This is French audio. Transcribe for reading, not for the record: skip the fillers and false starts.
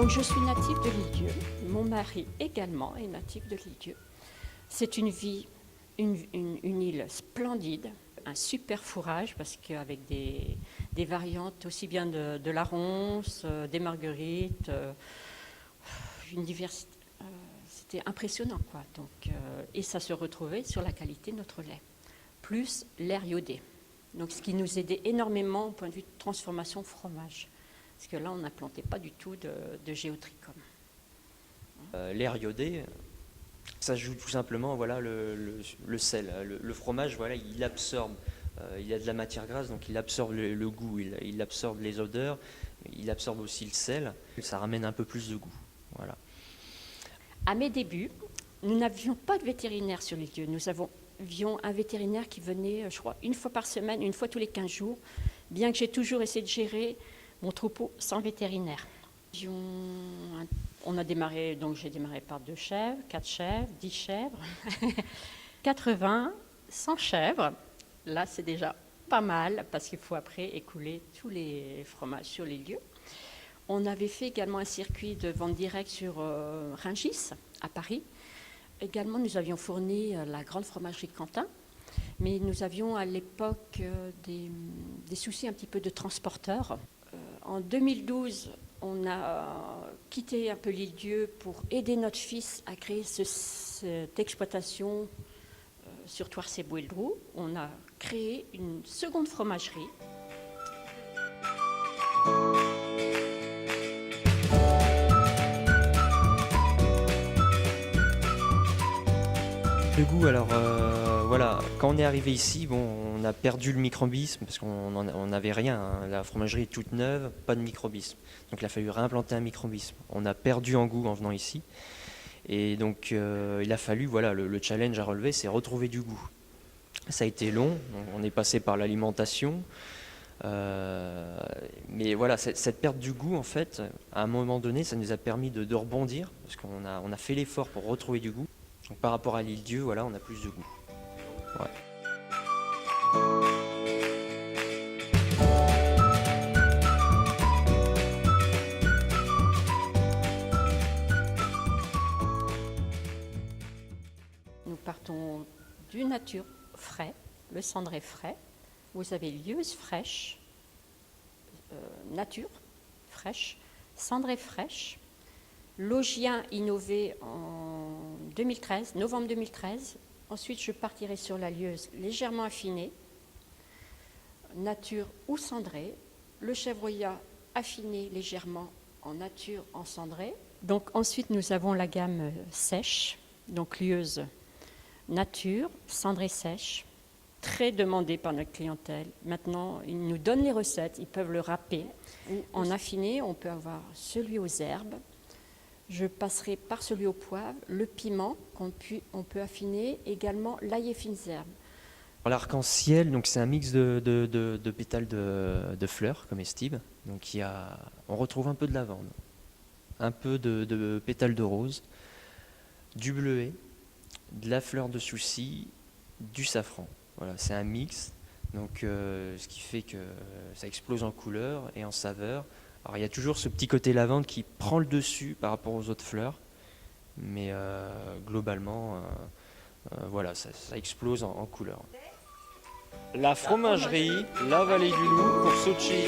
Donc je suis native de l'Île-Dieu, mon mari également est natif de l'Île-Dieu. C'est une île splendide, un super fourrage parce qu'avec des variantes aussi bien de la ronce, des marguerites, une diversité, c'était impressionnant quoi. Donc, et ça se retrouvait sur la qualité de notre lait, plus l'air iodé. Donc ce qui nous aidait énormément au point de vue de transformation fromage. Parce que là, on n'implantait pas du tout de géotrichum. L'air iodé, ça joue tout simplement voilà, le sel. Le fromage, voilà, il absorbe, il y a de la matière grasse, donc il absorbe le goût, il absorbe les odeurs, il absorbe aussi le sel, ça ramène un peu plus de goût. Voilà. À mes débuts, nous n'avions pas de vétérinaire sur les lieux. Nous avions un vétérinaire qui venait, je crois, une fois par semaine, une fois tous les 15 jours, bien que j'ai toujours essayé de gérer mon troupeau sans vétérinaire. On a démarré, donc j'ai démarré par 2 chèvres, 4 chèvres, 10 chèvres, 80, 100 chèvres. Là, c'est déjà pas mal parce qu'il faut après écouler tous les fromages sur les lieux. On avait fait également un circuit de vente directe sur Rungis, à Paris. Également, nous avions fourni la grande fromagerie Quentin, mais nous avions à l'époque des soucis un petit peu de transporteurs. En 2012, on a quitté un peu l'Île-Dieu pour aider notre fils à créer cette exploitation sur Toircé-Bouéldrou. On a créé une seconde fromagerie. Le goût, alors voilà, quand on est arrivé ici, bon, on a perdu le microbisme parce qu'on n'avait rien, hein. La fromagerie est toute neuve, pas de microbisme. Donc il a fallu réimplanter un microbisme. On a perdu en goût en venant ici. Et donc il a fallu, voilà, le challenge à relever, c'est retrouver du goût. Ça a été long, on est passé par l'alimentation. Mais voilà, cette perte du goût, en fait, à un moment donné, ça nous a permis de rebondir parce qu'on a fait l'effort pour retrouver du goût. Donc par rapport à l'Île-Dieu, voilà, on a plus de goût. Ouais. Nous partons du nature frais, le cendré frais. Vous avez lieuse fraîche, nature fraîche, cendrée fraîche, logien innové en 2013, novembre 2013. Ensuite, je partirai sur la lieuse légèrement affinée, nature ou cendrée, le chèvroyat affiné légèrement en nature, en cendrée. Donc ensuite, nous avons la gamme sèche, donc lieuse nature, cendrée sèche, très demandée par notre clientèle. Maintenant, ils nous donnent les recettes, ils peuvent le râper. En affiné, on peut avoir celui aux herbes. Je passerai par celui au poivre, le piment qu'on peut affiner, également l'ail et fines herbes. L'arc-en-ciel, donc c'est un mix de pétales de fleurs comestibles. Donc on retrouve un peu de lavande, un peu de pétales de rose, du bleuet, de la fleur de souci, du safran. Voilà, c'est un mix, donc ce qui fait que ça explose en couleur et en saveur. Alors il y a toujours ce petit côté lavande qui prend le dessus par rapport aux autres fleurs, mais globalement, voilà, ça explose en couleur. La fromagerie La Vallée du Loup pour Sochi.